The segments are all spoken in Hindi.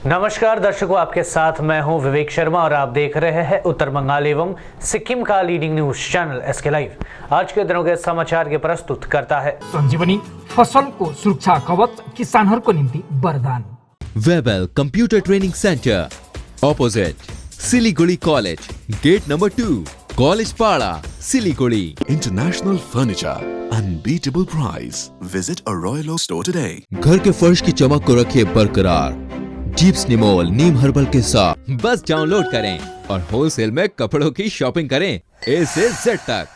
नमस्कार दर्शकों, आपके साथ मैं हूं विवेक शर्मा और आप देख रहे हैं उत्तर बंगाल एवं सिक्किम का leading news channel SK live. आज के दिनों के समाचार के प्रस्तुत करता है संजीवनी फसल को सुरक्षा कवच किसानहरूको निम्ति वरदान। Webel computer training center opposite Siliguri college, gate number 2, college Para, Siliguri. International furniture, unbeatable price. Visit a Royal Oak store today. घर के फर्श की चमक को रखिए बरकरार जीप्स निमोल नीम हर्बल के साथ। बस डाउनलोड करें और होलसेल में कपड़ों की शॉपिंग करें A से Z तक।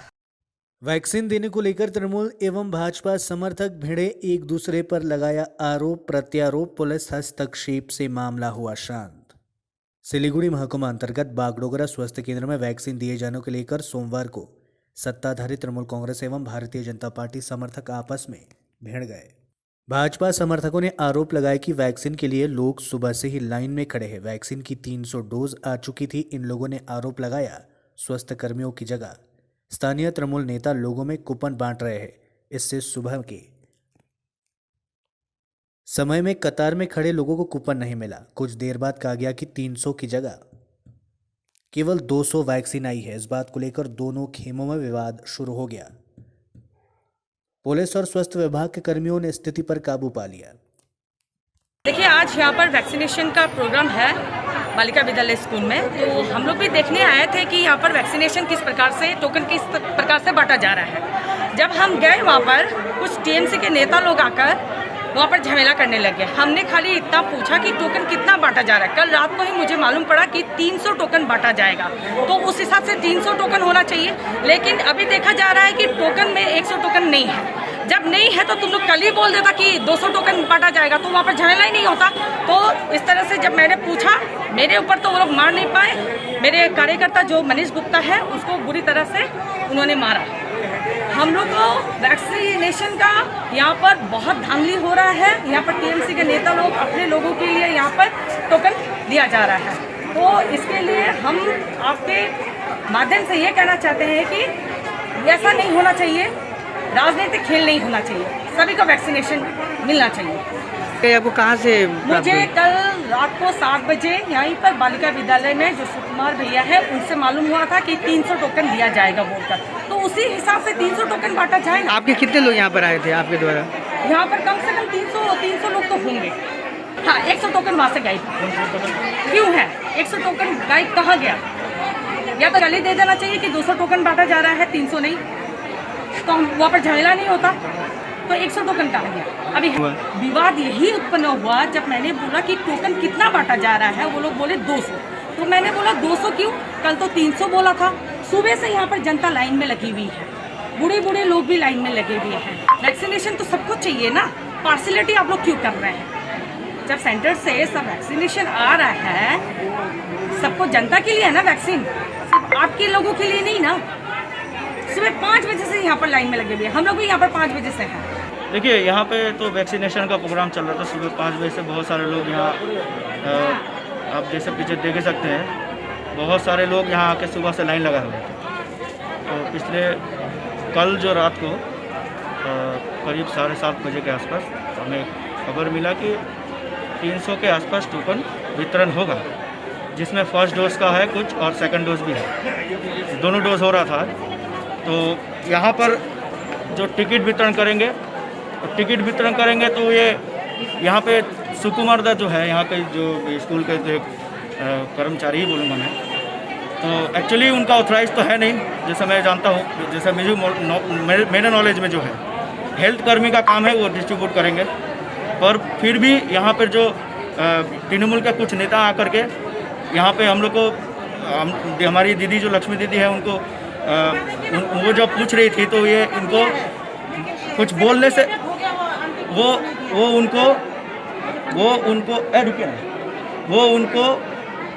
वैक्सीन देने को लेकर तृणमूल एवं भाजपा समर्थक भिड़े, एक दूसरे पर लगाया आरोप प्रत्यारोप, पुलिस हस्तक्षेप से मामला हुआ शांत। सिलीगुड़ी महकुमा अंतर्गत बागडोगरा स्वास्थ्य केंद्र में वैक्सीन दिए जाने को लेकर सोमवार को सत्ताधारी तृणमूल कांग्रेस एवं भारतीय जनता पार्टी समर्थक आपस में भिड़ गए। भाजपा समर्थकों ने आरोप लगाया कि वैक्सीन के लिए लोग सुबह से ही लाइन में खड़े हैं। वैक्सीन की 300 डोज आ चुकी थी। इन लोगों ने आरोप लगाया स्वास्थ्य कर्मियों की जगह स्थानीय तृणमूल नेता लोगों में कूपन बांट रहे हैं। इससे सुबह के समय में कतार में खड़े लोगों को कूपन नहीं मिला। कुछ देर बाद कहा गया कि 300 की जगह केवल 200 वैक्सीन आई है। इस बात को लेकर दोनों खेमों में विवाद शुरू हो गया। पुलिस और स्वास्थ्य विभाग के कर्मियों ने स्थिति पर काबू पा लिया। देखिए, आज यहाँ पर वैक्सीनेशन का प्रोग्राम है बालिका विद्यालय स्कूल में, तो हम लोग भी देखने आए थे कि यहाँ पर वैक्सीनेशन किस प्रकार से, टोकन किस प्रकार से बांटा जा रहा है। जब हम गए वहाँ पर, कुछ TMC के नेता लोग आकर वहाँ पर झमेला करने लगे। हमने खाली इतना पूछा कि टोकन कितना बांटा जा रहा है। कल रात को ही मुझे मालूम पड़ा कि 300 टोकन बांटा जाएगा, तो उस हिसाब से 300 टोकन होना चाहिए। लेकिन अभी देखा जा रहा है कि टोकन में 100 टोकन नहीं है। जब नहीं है तो तुम लोग कल ही बोल देता कि 200 टोकन बांटा जाएगा, तो वहाँ पर झमेला ही नहीं होता। तो इस तरह से जब मैंने पूछा, मेरे ऊपर तो वो लोग मार नहीं पाए। मेरे कार्यकर्ता जो मनीष गुप्ता है, उसको बुरी तरह से उन्होंने मारा। हम लोग को वैक्सीनेशन का यहाँ पर बहुत धांधली हो रहा है। यहाँ पर TMC के नेता लोग अपने लोगों के लिए यहाँ पर टोकन दिया जा रहा है। तो इसके लिए हम आपके माध्यम से ये कहना चाहते हैं कि ऐसा नहीं होना चाहिए। राजनीतिक खेल नहीं होना चाहिए। सभी को वैक्सीनेशन मिलना चाहिए। आपको कहाँ से? मुझे कल रात को 7 बजे यहीं पर बालिका विद्यालय में जो सुकुमार भैया है, उनसे मालूम हुआ था कि 300 टोकन दिया जाएगा बोलकर, तो उसी हिसाब से 300 टोकन बांटा जाएगा। आपके कितने लोग यहाँ पर आए थे आपके द्वारा? यहाँ पर कम से कम 300 लोग तो होंगे। हाँ, 100 टोकन वहाँ से गायब क्यों है? 100 टोकन गायब कहाँ गया? या तो गली दे देना चाहिए कि 200 टोकन बांटा जा रहा है, 300 नहीं, तो वहाँ पर झमेला नहीं होता। तो 100 टोकन कहाँ गया? अभी विवाद यही उत्पन्न हुआ जब मैंने बोला कि टोकन कितना बांटा जा रहा है। वो लोग बोले 200, तो मैंने बोला 200 क्यों? कल तो 300 बोला था। सुबह से यहाँ पर जनता लाइन में लगी हुई है, बूढ़े बूढ़े लोग भी लाइन में लगे हुए हैं। वैक्सीनेशन तो सबको चाहिए ना, पार्शियलिटी आप लोग क्यों कर रहे हैं? जब सेंटर से सब वैक्सीनेशन आ रहा है, सबको जनता के लिए है ना वैक्सीन, सिर्फ आपके लोगों के लिए नहीं ना। सुबह 5 बजे से यहाँ पर लाइन में लगे हुए हैं। हम लोग भी यहाँ पर 5 बजे से हैं। देखिए, यहाँ पे तो वैक्सीनेशन का प्रोग्राम चल रहा था सुबह 5 बजे से। बहुत सारे लोग यहाँ, आप जैसे पीछे देख ही सकते हैं, बहुत सारे लोग यहाँ आके सुबह से लाइन लगा हुए थे। तो पिछले कल जो रात को करीब 7:30 बजे के आसपास हमें खबर मिला कि 300 के आसपास टोकन वितरण होगा, जिसमें फर्स्ट डोज का है कुछ और सेकंड डोज भी है। दोनों डोज हो रहा था। तो यहाँ पर जो टिकट वितरण करेंगे तो ये यहाँ पे सुकुमार दा जो है, यहाँ के जो स्कूल के जो कर्मचारी ही बोलूँगा मैं, तो एक्चुअली उनका ऑथराइज तो है नहीं, जैसा मैं जानता हूँ। जैसा मेरे नॉलेज में जो है, हेल्थ कर्मी का काम है, वो डिस्ट्रीब्यूट करेंगे। पर फिर भी यहाँ पर जो तृणमूल के कुछ नेता आकर के यहाँ पे हम लोग को, हमारी दीदी जो लक्ष्मी दीदी है, उनको वो जब पूछ रही थी, तो ये इनको कुछ बोलने से वो उनको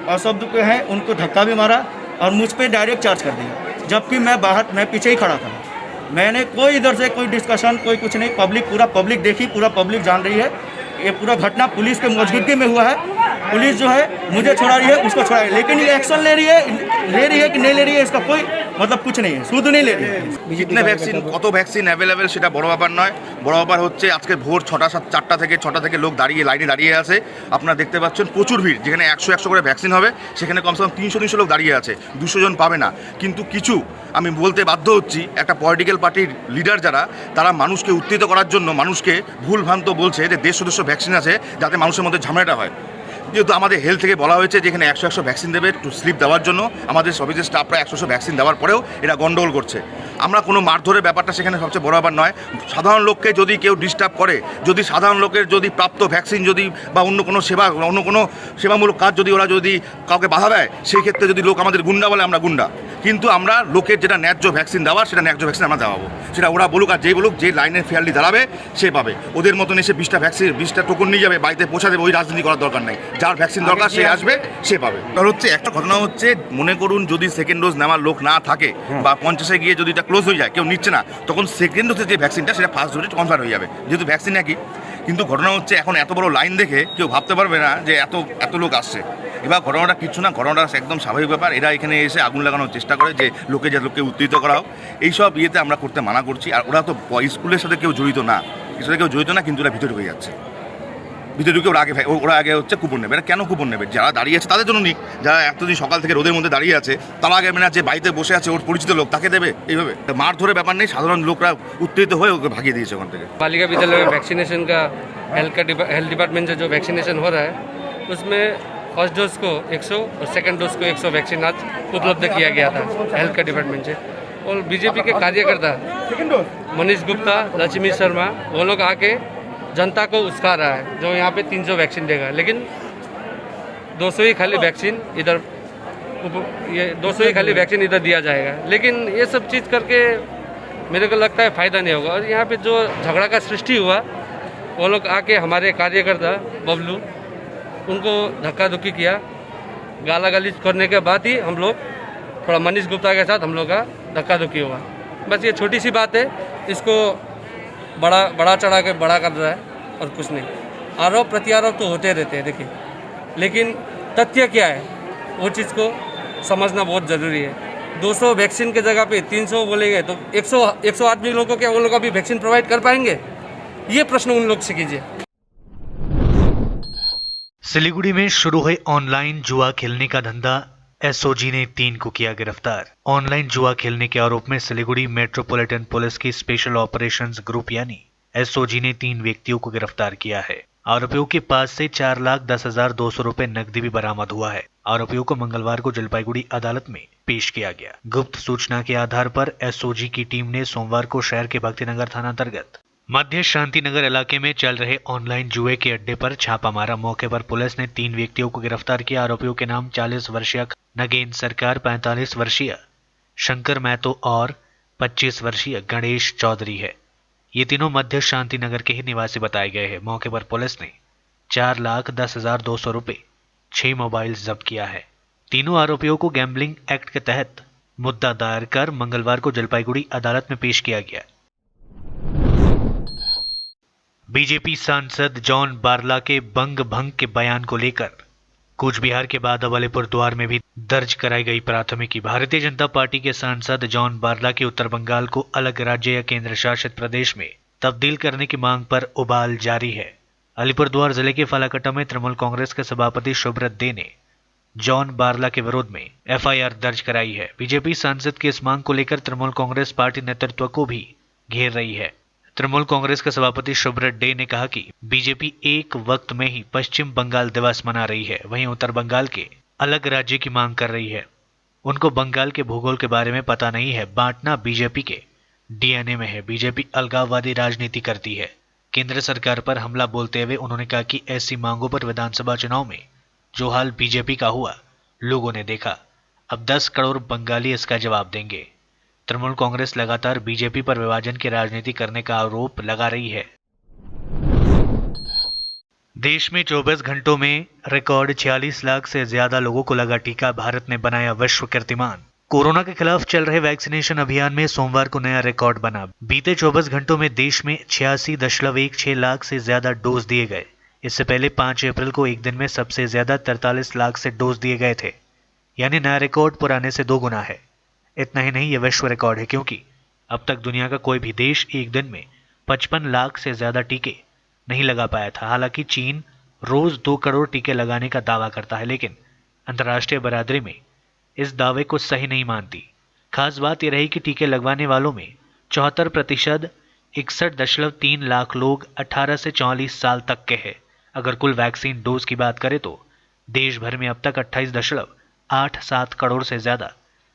अशब्द के हैं, उनको धक्का भी मारा और मुझ पे डायरेक्ट चार्ज कर दिया। जबकि मैं पीछे ही खड़ा था। मैंने कोई इधर से कोई डिस्कशन, कोई कुछ नहीं। पूरा पब्लिक देखी, पूरा पब्लिक जान रही है। ये पूरा घटना पुलिस के मौजूदगी में हुआ है। पुलिस जो है मुझे छोड़ा रही है, उसको छोड़ा रही है, लेकिन ये एक्शन ले रही है कि नहीं ले रही है, इसका कोई मतलब कुछ नहीं है, शुद्ध नहीं ले रही है। कितने ভ্যাকসিন কত ভ্যাকসিন অ্যাভেলেবেল সেটা বড় ব্যাপার নয়, বড় ব্যাপার হচ্ছে আজকে ভোর 4টা থেকে লোক লাইনে দাঁড়িয়ে আছে। আপনারা দেখতে পাচ্ছেন প্রচুর ভিড়, যেখানে 100 করে ভ্যাকসিন হবে সেখানে কমসে কম 300 লোক দাঁড়িয়ে আছে, 200 জন পাবে না। কিন্তু কিছু আমি বলতে বাধ্য হচ্ছি, একটা পলিটিক্যাল পার্টির লিডার যারা, তারা মানুষকে উত্তেজিত করার জন্য মানুষকে ভুলভ্রান্ত বলছে যে 150 ভ্যাকসিন আছে যাতে মানুষের মধ্যে ঝামেলাটা হয়। যেহেতু আমাদের হেলথ থেকে বলা হয়েছে যে এখানে 100 ভ্যাকসিন দেবে টু স্লিপ দেওয়ার জন্য, আমাদের অফিসের স্টাফরা 100 ভ্যাকসিন দেওয়ার পরেও এটা গন্ডগোল করছে। আমরা কোনো মারধরের ব্যাপারটা সেখানে সবচেয়ে বড় ব্যাপার নয়। সাধারণ লোককে যদি কেউ ডিস্টার্ব করে, যদি সাধারণ লোকের যদি প্রাপ্ত ভ্যাকসিন যদি বা অন্য কোনো সেবামূলক কাজ যদি ওরা যদি কাউকে বাধা দেয়, সেই ক্ষেত্রে যদি লোক আমাদের গুন্ডা বলে, আমরা গুন্ডা। কিন্তু আমরা লোকের যেটা ন্যায্য ভ্যাকসিন দেওয়ার, সেটা ন্যায্য ভ্যাকসিন আমরা দেওয়াবো। সেটা ওরা বলুক আর যেই বলুক, যে লাইনে ফেয়ারলি দাঁড়াবে সে পাবে। ওদের মতন এসে 20টা টোকন নিয়ে যাবে, বাড়িতে পৌঁছা দেবে, ওই রাজনীতি করার দরকার নেই। যার ভ্যাকসিন দরকার সে আসবে, সে পাবে। আর হচ্ছে একটা ঘটনা হচ্ছে, মনে করুন যদি সেকেন্ড ডোজ নেওয়ার লোক না থাকে বা 50-এ গিয়ে যদি এটা ক্লোজ হয়ে যায়, কেউ নিচ্ছে না, তখন সেকেন্ড ডোজের যে ভ্যাকসিনটা সেটা ফার্স্ট ডোজে কনভার্ট হয়ে যাবে, যেহেতু ভ্যাকসিন একই। কিন্তু ঘটনা হচ্ছে এখন এত বড় লাইন দেখে কেউ ভাবতে পারবে না যে এত লোক আসছে। এবার ঘটনাটা কিচ্ছু না, ঘটনাটা একদম স্বাভাবিক ব্যাপার। এরা এখানে এসে আগুন লাগানোর চেষ্টা করে যে লোককে উত্তেজিত করা হোক, এইসব ইয়েতে আমরা করতে মানা করছি। আর ওরা তো স্কুলের সাথে কেউ জড়িত না, কিন্তু ওরা ভিতরে ঢুকে যাচ্ছে। ভিতরে ঢুকে ওরা আগে হচ্ছে কুপন নেবে। এরা কেন কুপন নেবে? যারা দাঁড়িয়ে আছে তাদের জন্য নিক, যারা এতদিন সকাল থেকে রোদের মধ্যে দাঁড়িয়ে আছে তারা আগে না, যে বাড়িতে বসে আছে ওর পরিচিত লোক তাকে দেবে। এইভাবে মার ধরে ব্যাপার নেই, সাধারণ লোকরা উত্তেজিত হয়ে ওকে ভাগিয়ে দিয়েছে ওখান থেকে। बालिका विद्यालय में वैक्सीनेशन का हेल्थ डिपार्टमेंट से जो वैक्सीनेशन हो रहा है, उसमें फर्स्ट डोज को 100 और सेकंड डोज को 100 वैक्सीन आज उपलब्ध किया गया था हेल्थ का डिपार्टमेंट से। और बीजेपी के कार्यकर्ता मनीष गुप्ता, लक्ष्मी शर्मा, वो लोग आके जनता को उस्का रहा है जो यहाँ पे 300 वैक्सीन देगा, लेकिन 200 ही खाली वैक्सीन इधर 200 ही खाली वैक्सीन इधर दिया जाएगा। लेकिन ये सब चीज़ करके मेरे को लगता है फ़ायदा नहीं होगा। और यहाँ पे जो झगड़ा का सृष्टि हुआ, वो लोग आके हमारे कार्यकर्ता बबलू उनको धक्का धुक्की किया, गाला गालिज करने के बाद ही हम लोग थोड़ा मनीष गुप्ता के साथ हम लोग का धक्का धुक्की हुआ। बस ये छोटी सी बात है, इसको बड़ा चढ़ा के बड़ा कर रहा है और कुछ नहीं। आरोप प्रत्यारोप तो होते रहते हैं देखिए, लेकिन तथ्य क्या है वो चीज़ को समझना बहुत ज़रूरी है। 200 वैक्सीन के जगह पे 300 बोलेंगे तो 100 आदमी लोगों को क्या वो लोग अभी वैक्सीन प्रोवाइड कर पाएंगे? ये प्रश्न उन लोग से कीजिए। सिलीगुड़ी में शुरू हुए ऑनलाइन जुआ खेलने का धंधा, एसओजी ने 3 को किया गिरफ्तार। ऑनलाइन जुआ खेलने के आरोप में सिलीगुड़ी मेट्रोपॉलिटन पुलिस की स्पेशल ऑपरेशंस ग्रुप यानी एसओजी ने 3 व्यक्तियों को गिरफ्तार किया है। आरोपियों के पास से 4,10,200 रुपए नकदी भी बरामद हुआ है। आरोपियों को मंगलवार को जलपाईगुड़ी अदालत में पेश किया गया। गुप्त सूचना के आधार पर एसओजी की टीम ने सोमवार को शहर के भक्तिनगर थाना अंतर्गत मध्य शांतिनगर इलाके में चल रहे ऑनलाइन जुए के अड्डे पर छापा मारा। मौके पर पुलिस ने 3 व्यक्तियों को गिरफ्तार किया। आरोपियों के नाम 40 वर्षीय नगेन सरकार, 45 वर्षीय शंकर महतो और 25 वर्षीय गणेश चौधरी है। ये तीनों मध्य शांतिनगर के ही निवासी बताए गए हैं। मौके पर पुलिस ने 4,10,200 रुपए, 6 मोबाइल जब्त किया है। तीनों आरोपियों को गैम्बलिंग एक्ट के तहत मुद्दा दायर कर मंगलवार को जलपाईगुड़ी अदालत में पेश किया गया। बीजेपी सांसद जॉन बारला के बंग भंग के बयान को लेकर कूच बिहार के बाद अब अलीपुरद्वार में भी दर्ज कराई गई प्राथमिकी। भारतीय जनता पार्टी के सांसद जॉन बारला की उत्तर बंगाल को अलग राज्य या केंद्र शासित प्रदेश में तब्दील करने की मांग पर उबाल जारी है। अलीपुरद्वार जिले के फालाकट्टा में तृणमूल कांग्रेस के सभापति शुभ्रत दे ने जॉन बारला के विरोध में एफआईआर दर्ज कराई है। बीजेपी सांसद की इस मांग को लेकर तृणमूल कांग्रेस पार्टी नेतृत्व को भी घेर रही है। तृणमूल कांग्रेस के सभापति शुभ्रत डे ने कहा कि बीजेपी एक वक्त में ही पश्चिम बंगाल दिवस मना रही है, वहीं उत्तर बंगाल के अलग राज्य की मांग कर रही है। उनको बंगाल के भूगोल के बारे में पता नहीं है। बांटना बीजेपी के डीएनए में है। बीजेपी अलगाववादी राजनीति करती है। केंद्र सरकार पर हमला बोलते हुए उन्होंने कहा कि ऐसी मांगों पर विधानसभा चुनाव में जो हाल बीजेपी का हुआ लोगों ने देखा। अब 10 करोड़ बंगाली इसका जवाब देंगे। तृणमूल कांग्रेस लगातार बीजेपी पर विभाजन की राजनीति करने का आरोप लगा रही है। देश में 24 घंटों में रिकॉर्ड 46 लाख से ज्यादा लोगों को लगा टीका। भारत ने बनाया विश्व कीर्तिमान। कोरोना के खिलाफ चल रहे वैक्सीनेशन अभियान में सोमवार को नया रिकॉर्ड बना। बीते 24 घंटों में देश में 86.16 लाख से ज्यादा डोज दिए गए। इससे पहले 5 अप्रैल को एक दिन में सबसे ज्यादा 43 लाख से डोज दिए गए थे, यानी नया रिकॉर्ड पुराने से 2 गुना है। इतना ही नहीं, यह विश्व रिकॉर्ड है क्योंकि अब तक दुनिया का कोई भी देश एक दिन में 55 लाख से ज्यादा टीके नहीं लगा पाया था। हालांकि चीन रोज 2 करोड़ टीके लगाने का दावा करता है, लेकिन अंतर्राष्ट्रीय बरादरी में इस दावे को सही नहीं मानती। खास बात यह रही कि टीके लगवाने वालों में 74% 61.3 लाख लोग 18 से 44 साल तक के हैं। अगर कुल वैक्सीन डोज की बात करें तो देश भर में अब तक 28.87 करोड़ से ज्यादा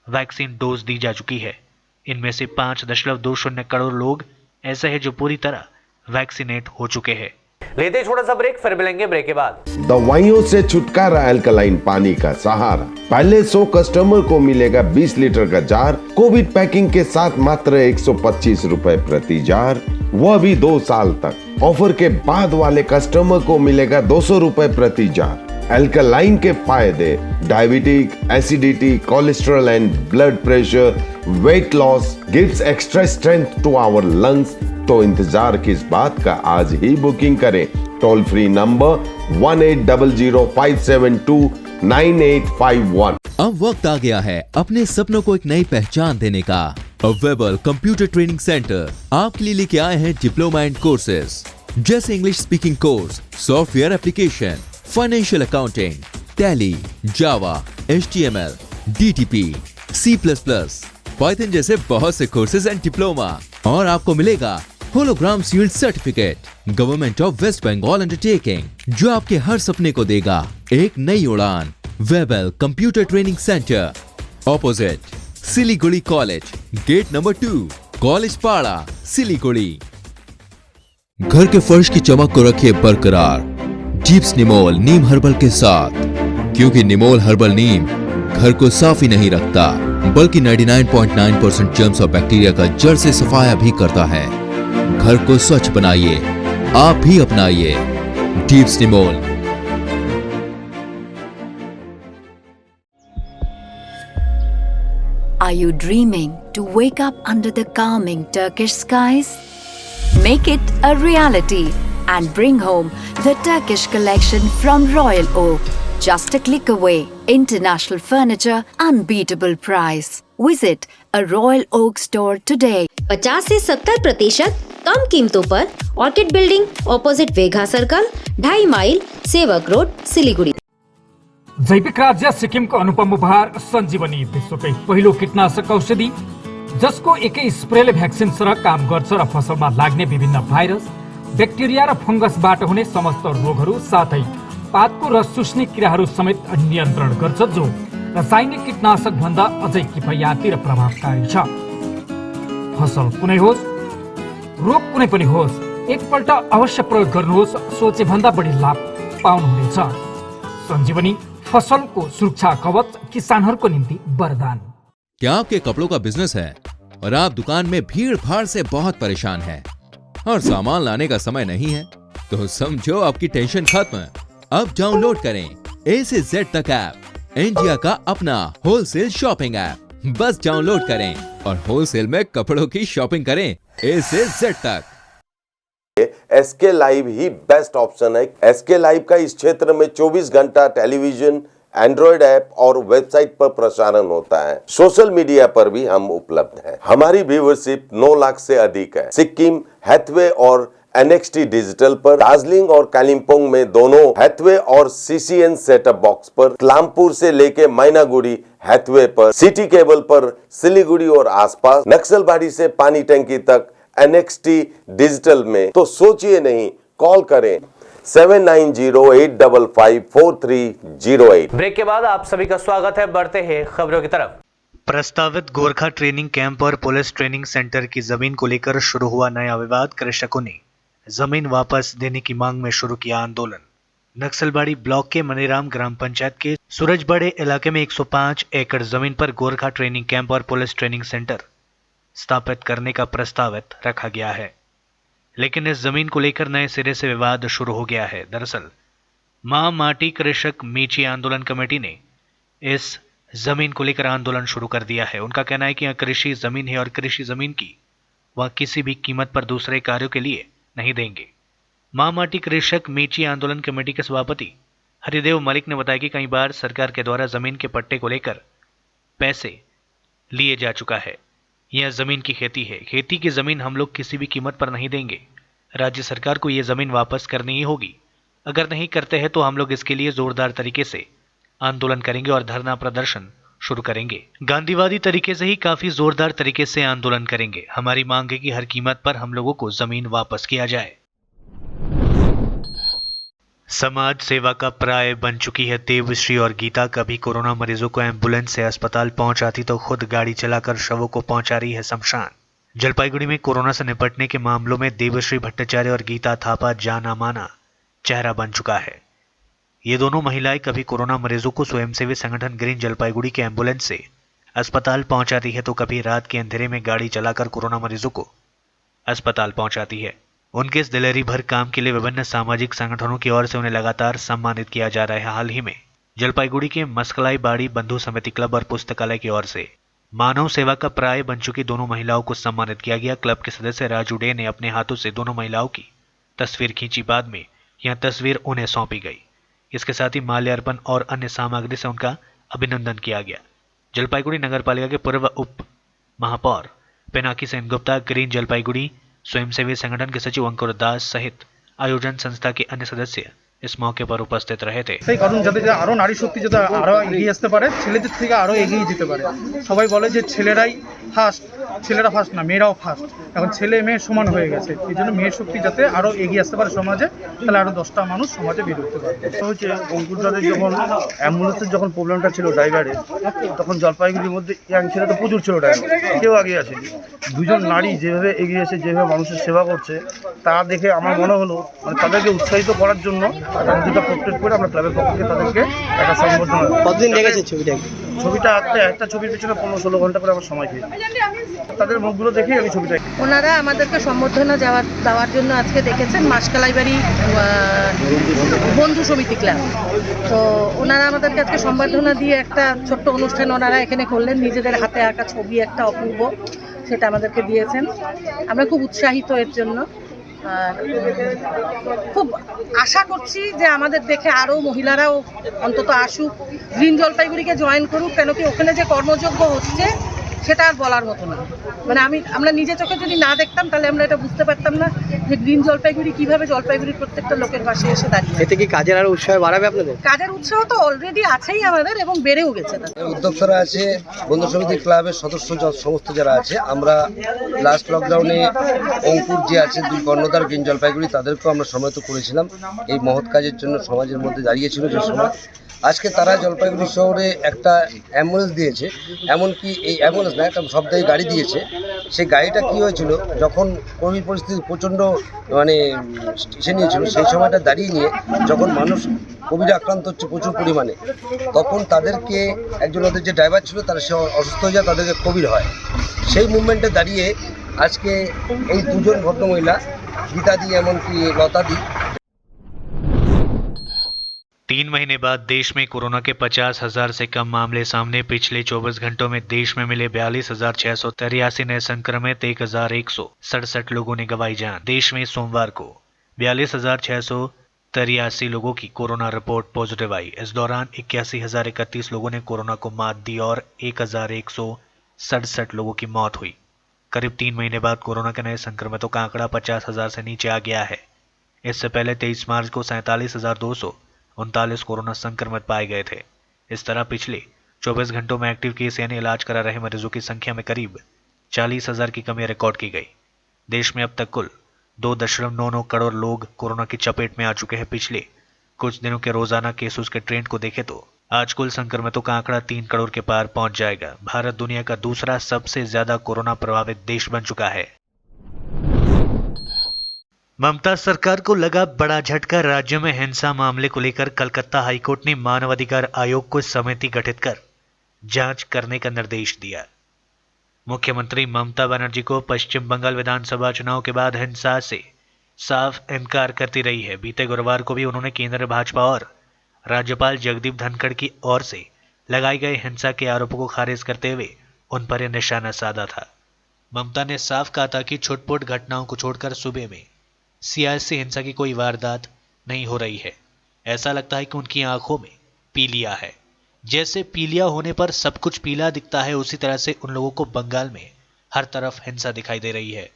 वैक्सीन डोज दी जा चुकी है। इनमें से 5.20 करोड़ लोग ऐसे हैं जो पूरी तरह वैक्सीनेट हो चुके हैं। लेते छोटा सा ब्रेक, फिर मिलेंगे ब्रेक के बाद। दवाइयों से छुटकारा, अल्कलाइन पानी का सहारा। पहले 100 कस्टमर को मिलेगा 20 लीटर का जार, कोविड पैकिंग के साथ मात्र 125 रुपए प्रति जार, वह भी 2 साल तक। ऑफर के बाद वाले कस्टमर को मिलेगा 200 रुपए प्रति जार। अल्कलाइन के फायदे: diabetic, acidity, cholesterol and blood pressure, weight loss, gives extra strength to our lungs. तो इंतजार किस बात का, आज ही बुकिंग करें। Toll free number 1800-572-9851। अब वक्त आ गया है अपने सपनों को एक नई पहचान देने का। अवेलेबल कंप्यूटर ट्रेनिंग सेंटर आपके लिए लेके आए हैं डिप्लोमा एंड कोर्सेज जैसे English speaking course, software application, financial accounting, Tally, Java, HTML, DTP, C++, Python जैसे बहुत से कोर्सेज एंड डिप्लोमा। और आपको मिलेगा hologram sealed certificate government of West Bengal undertaking, जो आपके हर सपने को देगा एक नई उड़ान। Webel computer training center, opposite Siliguri college, gate number 2, college Para, Siliguri. घर के फर्श की चमक को रखिए बरकरार जीप्स निमोल नीम हर्बल के साथ, क्योंकि निमोल हर्बल नीम घर को साफ ही नहीं रखता बल्कि 99.9% जर्म्स और बैक्टीरिया का जड़ से सफाया भी करता है। घर को स्वच्छ बनाइए, आप भी अपनाइए jeeps Nimol. Are you dreaming to wake up under the calming Turkish skies? Make it a reality and bring home the Turkish collection from Royal Oak. Just a click away. International furniture, unbeatable price. Visit a Royal Oak store today. 50 से 70% कम कीमतों पर orchid building, opposite Vega circle, 2.5 mile, Sevoke road, Siliguri. जैविक राज्य सिक्किमको अनुपम उपहार सञ्जीवनी, विश्वकै पहिलो कीटनाशक औषधि जसको एकै स्प्रेले भ्याक्सिन सरह काम गर्छ र फसलमा लाग्ने विभिन्न भाइरस, ब्याक्टेरिया र फंगसबाट हुने समस्त रोगहरू साथै पातको रस चुस्ने किराहरू समेत नियन्त्रण गर्छ, जो रासायनिक कीटनाशक भन्दा अझै किफायती र प्रभावकारी छ। फसल कुनै होस्, रोग कुनै पनि होस्, एकपल्ट अवश्य प्रयोग गर्नुहोस्, सोचे भन्दा बढी लाभ पाउनुहुनेछ। सञ्जीवनी फसलको सुरक्षा कवच, किसानहरूको निम्ति वरदान। क्या आपके कपड़ों का बिजनेस है और आप दुकान में भीड़ भाड़ से बहुत परेशान हैं और सामान लाने का समय नहीं है? तो समझो आपकी टेंशन खत्म। अब डाउनलोड करें A से Z तक ऐप, इंडिया का अपना होलसेल शॉपिंग ऐप। बस डाउनलोड करें और होलसेल में कपड़ों की शॉपिंग करें A से Z तक। SK लाइव ही बेस्ट ऑप्शन है। SK लाइव का इस क्षेत्र में 24 घंटा टेलीविजन, एंड्रॉइड ऐप और वेबसाइट पर प्रसारण होता है। सोशल मीडिया पर भी हम उपलब्ध हैं। हमारी व्यूवरशिप 9 लाख से अधिक है। सिक्किम, हैथवे और NXT डिजिटल पर, दार्जिलिंग और कालिम्पोंग में दोनों हैथवे और CCN सेटअप बॉक्स पर, क्लामपुर से लेके मैनागुड़ी हैथवे पर, सिटी केबल पर, सिलीगुड़ी और आसपास, नक्सलबाड़ी से पानी टंकी तक NXT डिजिटल में। तो सोचिए नहीं, कॉल करें 7908554308। ब्रेक के बाद आप सभी का स्वागत है। बढ़ते हैं खबरों की तरफ। प्रस्तावित गोरखा ट्रेनिंग कैंप और पुलिस ट्रेनिंग सेंटर की जमीन को लेकर शुरू हुआ नया विवाद। कृषकों ने जमीन वापस देने की मांग में शुरू किया आंदोलन। नक्सलबाड़ी ब्लॉक के मनीराम ग्राम पंचायत के सूरजबड़े इलाके में 105 एकड़ जमीन पर गोरखा ट्रेनिंग कैंप और पुलिस ट्रेनिंग सेंटर स्थापित करने का प्रस्तावित रखा गया है, लेकिन इस जमीन को लेकर नए सिरे से विवाद शुरू हो गया है। दरअसल मां माटी कृषक मीची आंदोलन कमेटी ने इस जमीन को लेकर आंदोलन शुरू कर दिया है। उनका कहना है कि यह कृषि जमीन है और कृषि जमीन की वह किसी भी कीमत पर दूसरे कार्यों के लिए नहीं देंगे। मां माटी कृषक मीची आंदोलन कमेटी के सभापति हरिदेव मलिक ने बताया कि कई बार सरकार के द्वारा जमीन के पट्टे को लेकर पैसे लिए जा चुका है। यह जमीन की खेती है। खेती की जमीन हम लोग किसी भी कीमत पर नहीं देंगे। राज्य सरकार को यह जमीन वापस करनी ही होगी। अगर नहीं करते हैं तो हम लोग इसके लिए जोरदार तरीके से आंदोलन करेंगे और धरना प्रदर्शन शुरू करेंगे। गांधीवादी तरीके से ही काफी जोरदार तरीके से आंदोलन करेंगे। हमारी मांग है कि हर कीमत पर हम लोगों को जमीन वापस किया जाए। समाज सेवा का पर्याय बन चुकी है देवश्री और गीता। कभी कोरोना मरीजों को एम्बुलेंस से अस्पताल पहुंचाती तो खुद गाड़ी चलाकर शवों को पहुंचा रही है शमशान। जलपाईगुड़ी में कोरोना से निपटने के मामलों में देवश्री भट्टाचार्य और गीता थापा जाना माना चेहरा बन चुका है। ये दोनों महिलाएं कभी कोरोना मरीजों को स्वयंसेवी संगठन ग्रीन जलपाईगुड़ी के एम्बुलेंस से अस्पताल पहुंचाती है तो कभी रात के अंधेरे में गाड़ी चलाकर कोरोना मरीजों को अस्पताल पहुंचाती है। उनके इस दिलेरी भर काम के लिए विभिन्न सामाजिक संगठनों की ओर से उन्हें लगातार सम्मानित किया जा रहा है। हाल ही में जलपाईगुड़ी के मस्कलाई बाड़ी बंधु समिति क्लब और पुस्तकालय की ओर से मानव सेवा का पर्याय बन चुकी दोनों महिलाओं को सम्मानित किया गया। क्लब के सदस्य राजू डे ने अपने हाथों से दोनों महिलाओं की तस्वीर खींची। बाद में यह तस्वीर उन्हें सौंपी गई। इसके साथ ही माल्यार्पण और अन्य सामग्री से उनका अभिनंदन किया गया। जलपाईगुड़ी नगर पालिका के पूर्व उप महापौर पिनाकी सेनगुप्ता, ग्रीन जलपाईगुड़ी स्वयंसेवी संगठन के सचिव अंकुर दास सहित आयोजन संस्था के अन्य सदस्य इस मौके पर उपस्थित रहे थे। সেই কারণ যাতে আরো নারী শক্তি যাতে আরো এগিয়ে আসতে পারে, ছেলেদের থেকে আরো এগিয়ে যেতে পারে। সবাই বলে যে ছেলেরাই ফার্স্ট, ছেলেরা ফার্স্ট না, মেয়েরাও ফার্স্ট। এখন ছেলে মেয়ে সমান হয়ে গেছে। এই জন্য মেয়ের শক্তি যাতে আরো এগিয়ে আসতে পারে সমাজে, তাহলে আরো 10টা মানুষ সমাজে বের হতে পারে। হচ্ছে অঙ্কুরদাদের যখন অ্যাম্বুলেন্সের যখন প্রবলেমটা ছিল ড্রাইভারের, তখন জলপাইগুড়ির মধ্যে ইয়াং ছেলে তো প্রচুর ছিল, ড্রাইভার কেউ আগে আসেনি। দুজন নারী যেভাবে এগিয়ে এসে যেভাবে মানুষের সেবা করছে তা দেখে আমার মনে হলো মানে তাদেরকে উৎসাহিত করার জন্য দুটো পোর্ট্রেট করে আমরা ক্লাবের পক্ষ থেকে তাদেরকে একটা সংবর্ধনা। কতদিন লেগেছে ছবিটা আঁকতে একটা ছবির পিছনে 15-16 ঘন্টা করে আমার সময় খেয়েছি। তাদের মুখগুলো দেখেই আমি ছবিটা। ওনারা আমাদেরকে সম্বর্ধনা দেওয়ার জন্য আজকে দেখেছেন মাসকালাইবাড়ি বন্ধু সমিতি ক্লাব। তো ওনারা আমাদেরকে আজকে সম্বর্ধনা দিয়ে একটা ছোট্ট অনুষ্ঠান ওনারা এখানে করলেন। নিজেদের হাতে আঁকা ছবি একটা অপূর্ব, সেটা আমাদেরকে দিয়েছেন। আমরা খুব উৎসাহিত এর জন্য। আর খুব আশা করছি যে আমাদের দেখে আরও মহিলারাও অন্তত আসুক, গ্রিন জলপাইগুড়িকে জয়েন করুক। কেন কি ওখানে যে কর্মযজ্ঞ হচ্ছে সেটা আর বলার মতো না। মানে আমরা নিজে চোখে যদি না দেখতাম তাহলে আমরা এটা বুঝতে পারতাম না যে গ্রিন জলপাইগুড়ি কিভাবে জলপাইগুড়ির প্রত্যেকটা লোকের পাশে এসে দাঁড়িয়ে। এতে কি কাজের আরো উৎসাহ বাড়াবে আপনাদের? কাজের উৎসাহ তো অলরেডি আছেই আমাদের এবং বেড়েও গেছে। উদ্যোক্তারা আছে, বন্ধু সমিতি ক্লাবের সদস্য সমস্ত যারা আছে, আমরা লাস্ট লকডাউনে অঙ্কুর যে আছে দুই কর্ণধার গ্রিন জলপাইগুড়ি, তাদেরকেও আমরা সমাহিত করেছিলাম এই মহৎ কাজের জন্য। সমাজের মধ্যে দাঁড়িয়েছিল যে সময়, আজকে তারা জলপাইগুড়ি শহরে একটা অ্যাম্বুলেন্স দিয়েছে। এমনকি এই অ্যাম্বুলেন্স না, একটা শব্দই গাড়ি দিয়েছে। সেই গাড়িটা কী হয়েছিল, যখন কোভিড পরিস্থিতি প্রচণ্ড মানে এসে নিয়েছিল, সেই সময়টা দাঁড়িয়ে নিয়ে যখন মানুষ কোভিডে আক্রান্ত হচ্ছে প্রচুর পরিমাণে, তখন তাদেরকে একজন ওদের যে ড্রাইভার ছিল তারা সে অসুস্থ হয়ে যায়, তাদেরকে কোভিড হয়। সেই মুভমেন্টে দাঁড়িয়ে আজকে এই দুজন ভদ্রমহিলা গীতাদি এমনকি লতাদি। 3 महीने बाद देश में कोरोना के 50,000 से कम मामले सामने। पिछले 24 घंटों में देश में मिले 42,683 नए संक्रमित, 1,167 लोगों ने गंवाई जान। देश में सोमवार को 42,683 लोगों की कोरोना रिपोर्ट पॉजिटिव आई। इस दौरान 81,031 लोगों ने कोरोना को मात दी और 1,167 लोगों की मौत हुई। करीब 3 महीने बाद कोरोना के नए संक्रमितों का आंकड़ा 50,000 से नीचे आ गया है। इससे पहले 23 मार्च को 47,239 कोरोना संक्रमित पाए गए थे। इस तरह पिछले 24 घंटों में एक्टिव केस यानी इलाज करा रहे मरीजों की संख्या में करीब 40,000 की कमी रिकॉर्ड की गई। देश में अब तक कुल 2.99 करोड़ लोग कोरोना की चपेट में आ चुके हैं। पिछले कुछ दिनों के रोजाना केसेस के ट्रेंड को देखें तो आज कुल संक्रमितों का आंकड़ा 3 करोड़ के पार पहुंच जाएगा। भारत दुनिया का दूसरा सबसे ज्यादा कोरोना प्रभावित देश बन चुका है। ममता सरकार को लगा बड़ा झटका। राज्य में हिंसा मामले को लेकर कलकत्ता हाईकोर्ट ने मानवाधिकार आयोग को समिति गठित कर जांच करने का निर्देश दिया। मुख्यमंत्री ममता बनर्जी को पश्चिम बंगाल विधानसभा चुनाव के बाद हिंसा से साफ इनकार करती रही है। बीते गुरुवार को भी उन्होंने केंद्र भाजपा और राज्यपाल जगदीप धनखड़ की ओर से लगाए गए हिंसा के आरोपों को खारिज करते हुए उन पर यह निशाना साधा था। ममता ने साफ कहा था कि छुटपुट घटनाओं को छोड़कर सूबे में सियासी हिंसा की कोई वारदात नहीं हो रही है। ऐसा लगता है कि उनकी आंखों में पी लिया है। जैसे पीलिया होने पर सब कुछ पीला दिखता है, उसी तरह से उन लोगों को बंगाल में हर तरफ हिंसा दिखाई दे रही है।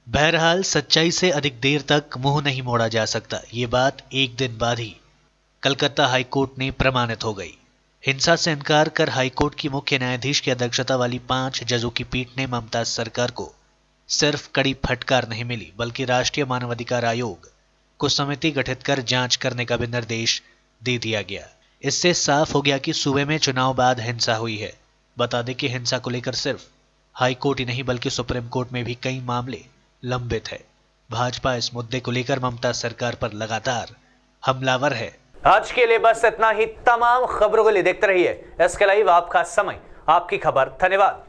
बहरहाल सच्चाई से अधिक देर तक मुंह नहीं मोड़ा जा सकता। ये बात एक दिन बाद ही कलकत्ता हाईकोर्ट ने प्रमाणित हो गई। हिंसा से इनकार कर हाईकोर्ट की मुख्य न्यायाधीश की अध्यक्षता वाली 5 जजों की पीठ ने ममता सरकार को सिर्फ कड़ी फटकार नहीं मिली, बल्कि राष्ट्रीय मानवाधिकार आयोग को समिति गठित कर जांच करने का भी निर्देश दे दिया गया। इससे साफ हो गया कि सूबे में चुनाव बाद हिंसा हुई है। बता दें कि हिंसा को लेकर सिर्फ हाईकोर्ट ही नहीं बल्कि सुप्रीम कोर्ट में भी कई मामले लंबित है। भाजपा इस मुद्दे को लेकर ममता सरकार पर लगातार हमलावर है। आज के लिए बस इतना ही। तमाम खबरों के लिए देखते रहिए SK लाइव, आपका समय आपकी खबर। धन्यवाद।